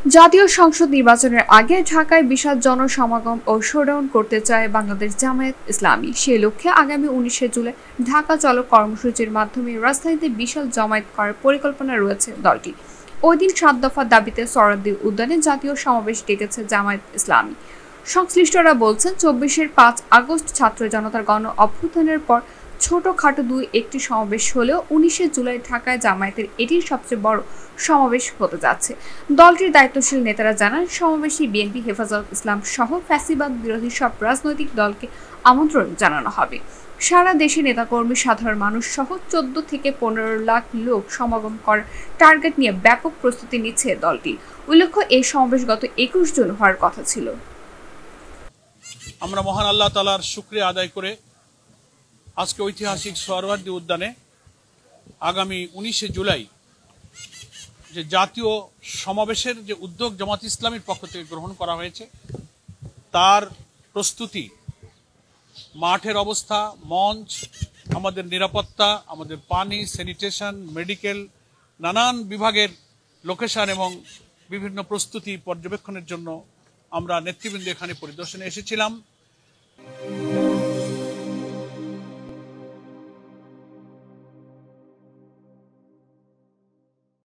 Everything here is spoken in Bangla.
জাতীয় সংসদ নির্বাচনের আগে ঢাকায় বিশাল জনসমাগম ও শোডাউন করতে চায় বাংলাদেশ জামায়াত ইসলামী। সে লক্ষ্যে আগামী 19শে জুলাই ঢাকা চলো কর্মসূচির মাধ্যমে রাজধানীতে বিশাল জমায়েত করার পরিকল্পনা রয়েছে দলটি। ওই দিন 7 দফা দাবিতে সোহরাওয়ার্দী উদ্যানে জাতীয় সমাবেশ ডেকেছে জামায়াত ইসলামী। সংশ্লিষ্টরা বলছেন, 24-এর 5 আগস্ট ছাত্র জনতার গণ অভ্যুত্থানের পর ছোটখাটো একটি সমাবেশ হলেও 19শে জুলাই ঢাকায় জামায়াতের এটিই সবচেয়ে বড় সমাবেশ হতে যাচ্ছে। দলটির দায়িত্বশীল নেতারা জানান, সমাবেশে বিএনপি, হেফাজত ইসলাম সহ ফ্যাসিবাদ বিরোধী সব রাজনৈতিক দলকে আমন্ত্রণ জানানো হবে। সারা দেশে নেতাকর্মী, সাধারণ মানুষ সহ 14 থেকে 15 লাখ লোক সমাগম করার টার্গেট নিয়ে ব্যাপক প্রস্তুতি নিচ্ছে দলটি। উল্লেখ্য, এই সমাবেশ গত 21 জুন হওয়ার কথা ছিল। আমরা মহান আল্লাহ তাআলার শুকরিয়া আদায় করে আজকে ঐতিহাসিক সোহরাওয়ার্দী উদ্যানে আগামী 19শে জুলাই যে জাতীয় সমাবেশের যে উদ্যোগ জামাত ইসলামীর পক্ষ থেকে গ্রহণ করা হয়েছে তার প্রস্তুতি, মাঠের অবস্থা, মঞ্চ, আমাদের নিরাপত্তা, আমাদের পানি, স্যানিটেশন, মেডিকেল, নানান বিভাগের লোকেশন এবং বিভিন্ন প্রস্তুতি পর্যবেক্ষণের জন্য আমরা নেতৃবৃন্দ এখানে পরিদর্শনে এসেছিলাম।